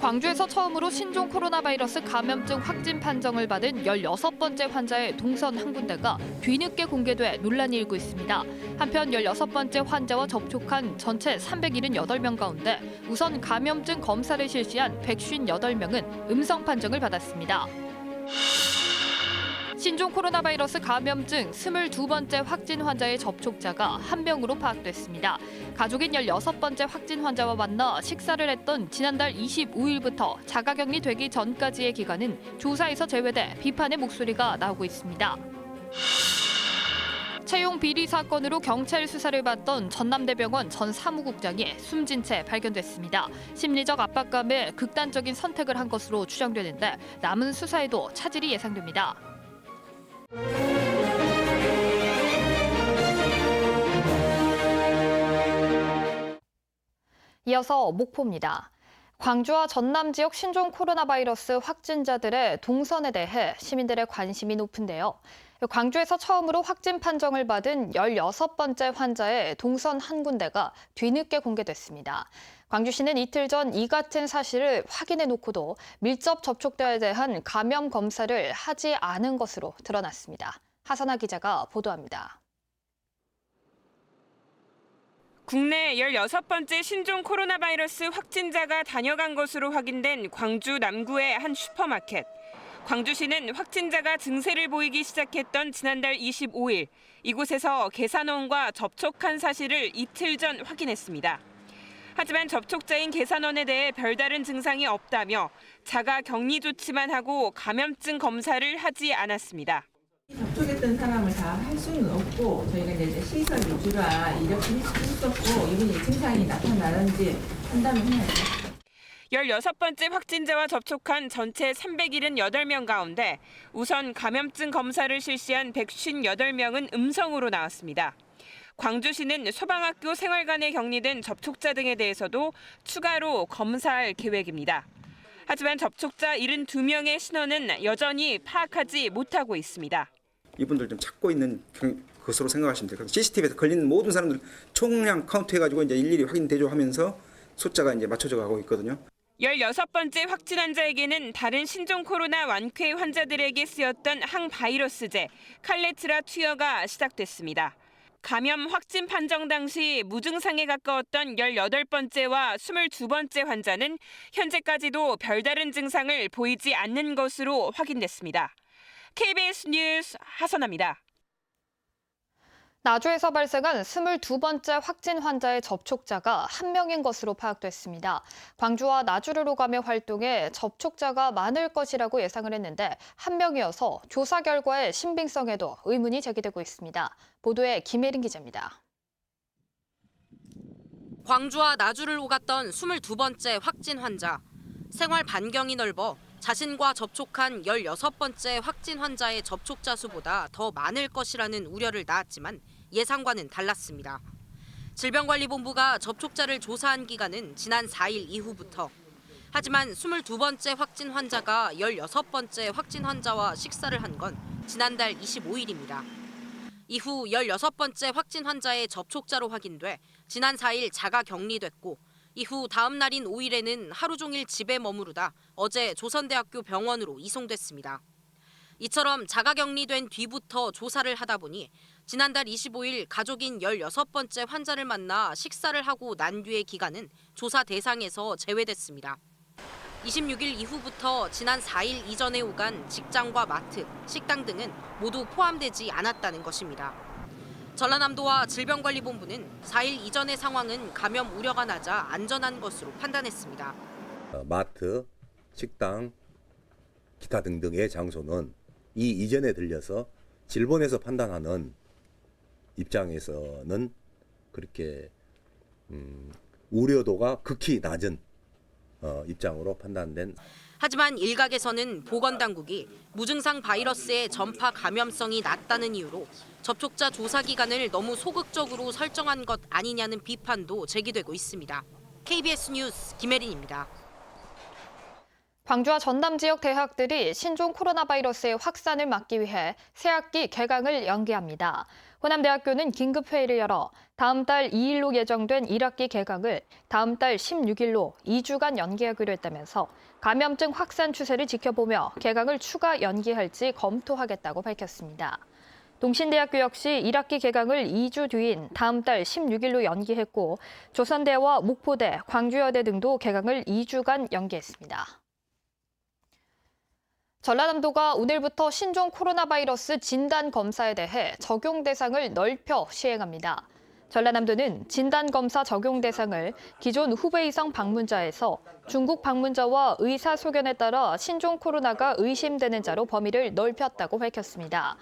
광주에서 처음으로 신종 코로나 바이러스 감염증 확진 판정을 받은 16번째 환자의 동선 한 군데가 뒤늦게 공개돼 논란이 일고 있습니다. 한편 16번째 환자와 접촉한 전체 378명 가운데 우선 감염증 검사를 실시한 158명은 음성 판정을 받았습니다. 신종 코로나 바이러스 감염증 22번째 확진 환자의 접촉자가 1명으로 파악됐습니다. 가족인 16번째 확진 환자와 만나 식사를 했던 지난달 25일부터 자가격리 되기 전까지의 기간은 조사에서 제외돼 비판의 목소리가 나오고 있습니다. 채용 비리 사건으로 경찰 수사를 받던 전남대병원 전 사무국장이 숨진 채 발견됐습니다. 심리적 압박감에 극단적인 선택을 한 것으로 추정되는데 남은 수사에도 차질이 예상됩니다. 이어서 목포입니다. 광주와 전남 지역 신종 코로나 바이러스 확진자들의 동선에 대해 시민들의 관심이 높은데요. 광주에서 처음으로 확진 판정을 받은 16번째 환자의 동선 한 군데가 뒤늦게 공개됐습니다. 광주시는 이틀 전 이 같은 사실을 확인해 놓고도 밀접 접촉자에 대한 감염 검사를 하지 않은 것으로 드러났습니다. 하선아 기자가 보도합니다. 국내 16번째 신종 코로나 바이러스 확진자가 다녀간 것으로 확인된 광주 남구의 한 슈퍼마켓. 광주시는 확진자가 증세를 보이기 시작했던 지난달 25일 이곳에서 계산원과 접촉한 사실을 이틀 전 확인했습니다. 하지만 접촉자인 계산원에 대해 별다른 증상이 없다며 자가 격리 조치만 하고 감염증 검사를 하지 않았습니다. 접촉했던 사람을 다 할 수는 없고 저희가 이제 시설 위주라 이렇게 했었고 이분이 증상이 나타나는지 판단을 해야죠. 16번째 확진자와 접촉한 전체 378명 가운데 우선 감염증 검사를 실시한 158명은 음성으로 나왔습니다. 광주시는 소방학교 생활관에 격리된 접촉자 등에 대해서도 추가로 검사할 계획입니다. 하지만 접촉자 72명의 신원은 여전히 파악하지 못하고 있습니다. 이분들 좀 찾고 있는 것으로 생각하시면 돼요. CCTV에서 걸린 모든 사람들 총량 카운트해가지고 이제 일일이 확인 대조하면서 숫자가 이제 맞춰져 가고 있거든요. 16번째 확진 환자에게는 다른 신종 코로나 완쾌 환자들에게 쓰였던 항바이러스제 칼레트라 투여가 시작됐습니다. 감염 확진 판정 당시 무증상에 가까웠던 18번째와 22번째 환자는 현재까지도 별다른 증상을 보이지 않는 것으로 확인됐습니다. KBS 뉴스 하선아입니다. 나주에서 발생한 22번째 확진 환자의 접촉자가 1명인 것으로 파악됐습니다. 광주와 나주를 오가며 활동해 접촉자가 많을 것이라고 예상을 했는데 1명이어서 조사 결과의 신빙성에도 의문이 제기되고 있습니다. 보도에 김혜린 기자입니다. 광주와 나주를 오갔던 22번째 확진 환자. 생활 반경이 넓어 자신과 접촉한 16번째 확진 환자의 접촉자 수보다 더 많을 것이라는 우려를 낳았지만 예상과는 달랐습니다. 질병관리본부가 접촉자를 조사한 기간은 지난 4일 이후부터. 하지만 22번째 확진 환자가 16번째 확진 환자와 식사를 한 건 지난달 25일입니다. 이후 16번째 확진 환자의 접촉자로 확인돼 지난 4일 자가 격리됐고 이후 다음 날인 5일에는 하루 종일 집에 머무르다 어제 조선대학교 병원으로 이송됐습니다. 이처럼 자가 격리된 뒤부터 조사를 하다 보니 지난달 25일 가족인 16번째 환자를 만나 식사를 하고 난 뒤의 기간은 조사 대상에서 제외됐습니다. 26일 이후부터 지난 4일 이전에 오간 직장과 마트, 식당 등은 모두 포함되지 않았다는 것입니다. 전라남도와 질병관리본부는 4일 이전의 상황은 감염 우려가 낮아 안전한 것으로 판단했습니다. 마트, 식당, 기타 등등의 장소는 이 이전에 들려서 질본에서 판단하는 입장에서는 그렇게 우려도가 극히 낮은 입장으로 판단된. 하지만 일각에서는 보건당국이 무증상 바이러스의 전파 감염성이 낮다는 이유로 접촉자 조사 기간을 너무 소극적으로 설정한 것 아니냐는 비판도 제기되고 있습니다. KBS 뉴스 김혜린입니다. 광주와 전남 지역 대학들이 신종 코로나 바이러스의 확산을 막기 위해 새학기 개강을 연기합니다. 호남대학교는 긴급회의를 열어 다음 달 2일로 예정된 1학기 개강을 다음 달 16일로 2주간 연기하기로 했다면서 감염증 확산 추세를 지켜보며 개강을 추가 연기할지 검토하겠다고 밝혔습니다. 동신대학교 역시 1학기 개강을 2주 뒤인 다음 달 16일로 연기했고 조선대와 목포대, 광주여대 등도 개강을 2주간 연기했습니다. 전라남도가 오늘부터 신종 코로나 바이러스 진단 검사에 대해 적용 대상을 넓혀 시행합니다. 전라남도는 진단 검사 적용 대상을 기존 후배 이상 방문자에서 중국 방문자와 의사 소견에 따라 신종 코로나가 의심되는 자로 범위를 넓혔다고 밝혔습니다.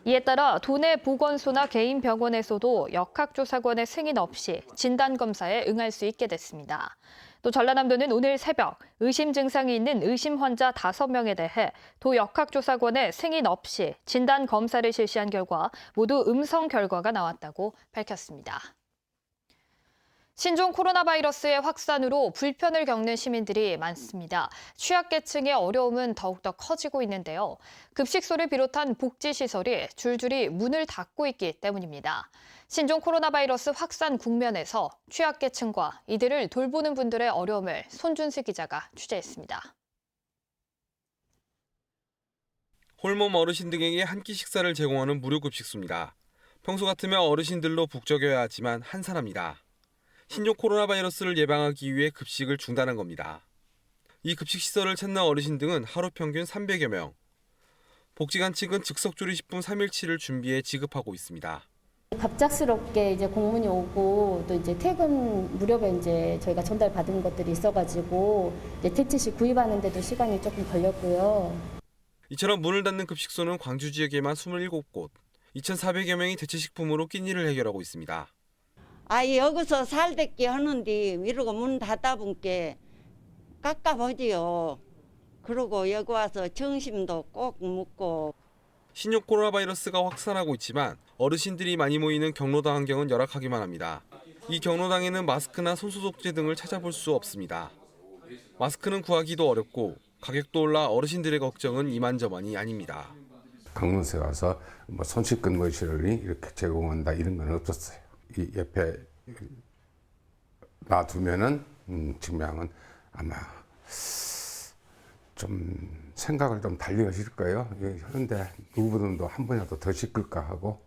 이에 따라 도내 보건소나 개인 병원에서도 역학조사관의 승인 없이 진단 검사에 응할 수 있게 됐습니다. 또 전라남도는 오늘 새벽 의심 증상이 있는 의심 환자 5명에 대해 도 역학조사관의 승인 없이 진단 검사를 실시한 결과 모두 음성 결과가 나왔다고 밝혔습니다. 신종 코로나 바이러스의 확산으로 불편을 겪는 시민들이 많습니다. 취약계층의 어려움은 더욱더 커지고 있는데요. 급식소를 비롯한 복지시설이 줄줄이 문을 닫고 있기 때문입니다. 신종 코로나 바이러스 확산 국면에서 취약계층과 이들을 돌보는 분들의 어려움을 손준수 기자가 취재했습니다. 홀몸 어르신 등에게 한 끼 식사를 제공하는 무료급식소입니다. 평소 같으면 어르신들로 북적여야 하지만 한산합니다. 신종 코로나 바이러스를 예방하기 위해 급식을 중단한 겁니다. 이 급식시설을 찾는 어르신 등은 하루 평균 300여 명. 복지관 측은 즉석조리식품 3일치를 준비해 지급하고 있습니다. 갑작스럽게 이제 공문이 오고 또 이제 퇴근 무렵에 이제 저희가 전달받은 것들이 있어가지고 이제 대체식 구입하는데도 시간이 조금 걸렸고요. 이처럼 문을 닫는 급식소는 광주 지역에만 27곳, 2,400여 명이 대체식품으로 끼니를 해결하고 있습니다. 여기서 살대기 하는데 이러고 문 닫아본게 깝깝하지요. 그리고 여기 와서 점심도 꼭 먹고. 신종 코로나 바이러스가 확산하고 있지만 어르신들이 많이 모이는 경로당 환경은 열악하기만 합니다. 이 경로당에는 마스크나 손소독제 등을 찾아볼 수 없습니다. 마스크는 구하기도 어렵고 가격도 올라 어르신들의 걱정은 이만저만이 아닙니다. 강릉에 가서 손 씻는 거시를 이렇게 제공한다 이런 건 없었어요. 이 옆에 놔두면은 증명은 아마 좀 생각을 좀 달리 하실 거예요. 그런데 누구보다도 한 번이라도 더 씻을까 하고.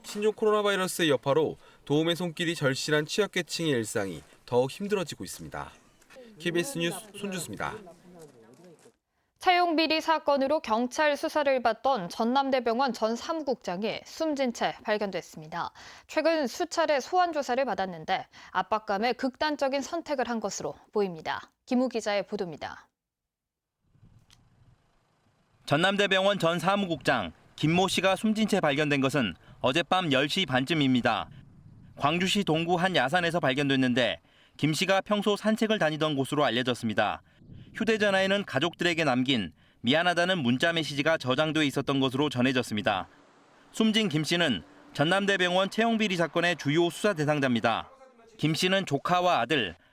신종 코로나 바이러스의 여파로 도움의 손길이 절실한 취약계층의 일상이 더욱 힘들어지고 있습니다. KBS 뉴스 손준수입니다. 채용 비리 사건으로 경찰 수사를 받던 전남대병원 전 사무국장이 숨진 채 발견됐습니다. 최근 수차례 소환 조사를 받았는데 압박감에 극단적인 선택을 한 것으로 보입니다. 김우 기자의 보도입니다. 전남대병원 전 사무국장 김모 씨가 숨진 채 발견된 것은 어젯밤 10시 반쯤입니다. 광주시 동구 한 야산에서 발견됐는데 김 씨가 평소 산책을 다니던 곳으로 알려졌습니다. 휴대전화에는 가족들에게 남긴 미안하다는 문자 메시지가 저장돼 있었던 것으로 전해졌습니다. 숨진 김 씨는 전남대병원 채용비리 사건의 주요 수사 대상자입니다. 김 씨는 조카와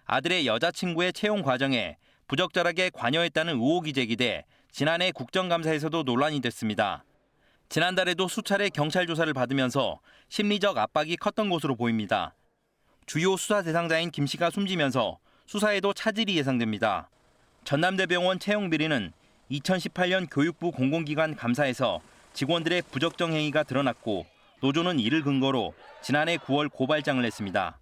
아들의 여자친구의 채용 과정에 부적절하게 관여했다는 의혹이 제기돼 지난해 국정감사에서도 논란이 됐습니다. 지난달에도 수차례 경찰 조사를 받으면서 심리적 압박이 컸던 것으로 보입니다. 주요 수사 대상자인 김 씨가 숨지면서 수사에도 차질이 예상됩니다. 전남대병원 채용 비리는 2018년 교육부 공공기관 감사에서 직원들의 부적정 행위가 드러났고 노조는 이를 근거로 지난해 9월 고발장을 냈습니다.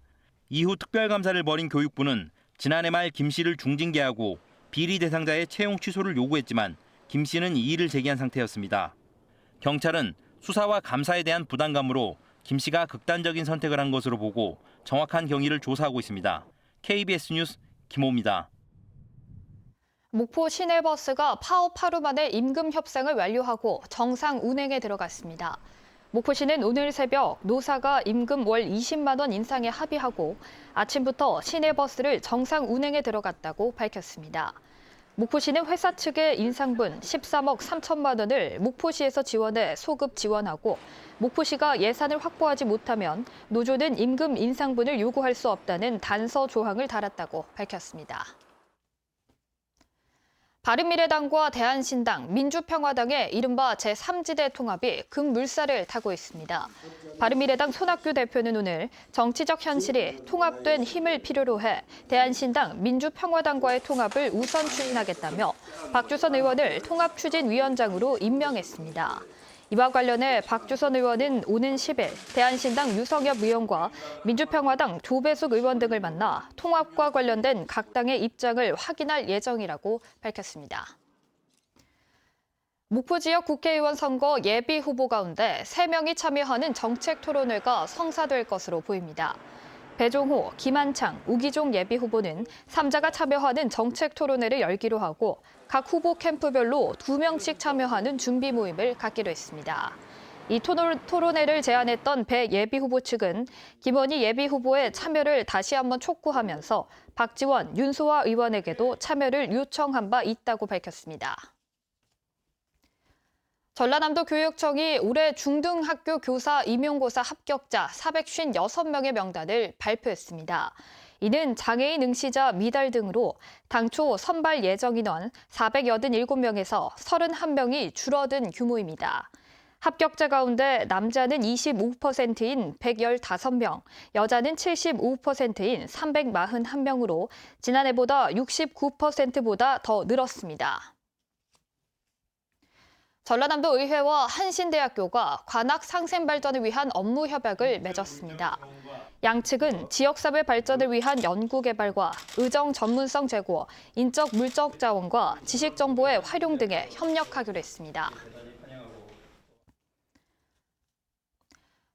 이후 특별감사를 벌인 교육부는 지난해 말 김 씨를 중징계하고 비리 대상자의 채용 취소를 요구했지만 김 씨는 이의를 제기한 상태였습니다. 경찰은 수사와 감사에 대한 부담감으로 김 씨가 극단적인 선택을 한 것으로 보고 정확한 경위를 조사하고 있습니다. KBS 뉴스 김호입니다. 목포 시내버스가 파업 하루 만에 임금 협상을 완료하고 정상 운행에 들어갔습니다. 목포시는 오늘 새벽 노사가 임금 월 20만 원 인상에 합의하고 아침부터 시내버스를 정상 운행에 들어갔다고 밝혔습니다. 목포시는 회사 측의 인상분 13억 3천만 원을 목포시에서 지원해 소급 지원하고 목포시가 예산을 확보하지 못하면 노조는 임금 인상분을 요구할 수 없다는 단서 조항을 달았다고 밝혔습니다. 바른미래당과 대한신당, 민주평화당의 이른바 제3지대 통합이 급물살을 타고 있습니다. 바른미래당 손학규 대표는 오늘 정치적 현실이 통합된 힘을 필요로 해 대한신당, 민주평화당과의 통합을 우선 추진하겠다며 박주선 의원을 통합추진위원장으로 임명했습니다. 이와 관련해 박주선 의원은 오는 10일 대한신당 유성엽 의원과 민주평화당 조배숙 의원 등을 만나 통합과 관련된 각 당의 입장을 확인할 예정이라고 밝혔습니다. 목포 지역 국회의원 선거 예비 후보 가운데 3명이 참여하는 정책 토론회가 성사될 것으로 보입니다. 배종호, 김한창, 우기종 예비 후보는 3자가 참여하는 정책 토론회를 열기로 하고 각 후보 캠프별로 2명씩 참여하는 준비 모임을 갖기로 했습니다. 이 토론회를 제안했던 배 예비 후보 측은 김원희 예비 후보의 참여를 다시 한번 촉구하면서 박지원, 윤소아 의원에게도 참여를 요청한 바 있다고 밝혔습니다. 전라남도 교육청이 올해 중등학교 교사 임용고사 합격자 456명의 명단을 발표했습니다. 이는 장애인 응시자 미달 등으로 당초 선발 예정 인원 487명에서 31명이 줄어든 규모입니다. 합격자 가운데 남자는 25%인 115명, 여자는 75%인 341명으로 지난해보다 69%보다 더 늘었습니다. 전라남도 의회와 한신대학교가 관악 상생 발전을 위한 업무 협약을 맺었습니다. 양측은 지역사회 발전을 위한 연구개발과 의정 전문성 제고, 인적 물적 자원과 지식 정보의 활용 등에 협력하기로 했습니다.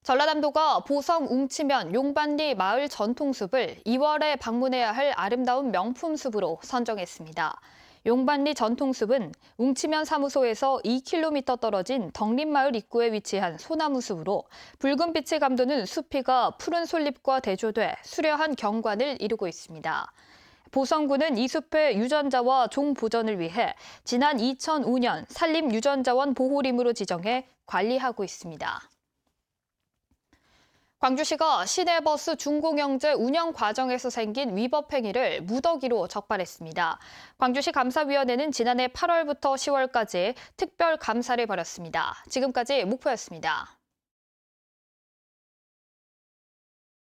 전라남도가 보성 웅치면 용반리 마을 전통숲을 2월에 방문해야 할 아름다운 명품숲으로 선정했습니다. 용반리 전통숲은 웅치면 사무소에서 2km 떨어진 덕림마을 입구에 위치한 소나무숲으로 붉은 빛이 감도는 숲이가 푸른 솔잎과 대조돼 수려한 경관을 이루고 있습니다. 보성군은 이 숲의 유전자와 종보전을 위해 지난 2005년 산림유전자원 보호림으로 지정해 관리하고 있습니다. 광주시가 시내버스 중공영제 운영 과정에서 생긴 위법 행위를 무더기로 적발했습니다. 광주시 감사위원회는 지난해 8월부터 10월까지 특별 감사를 벌였습니다. 지금까지 목포였습니다.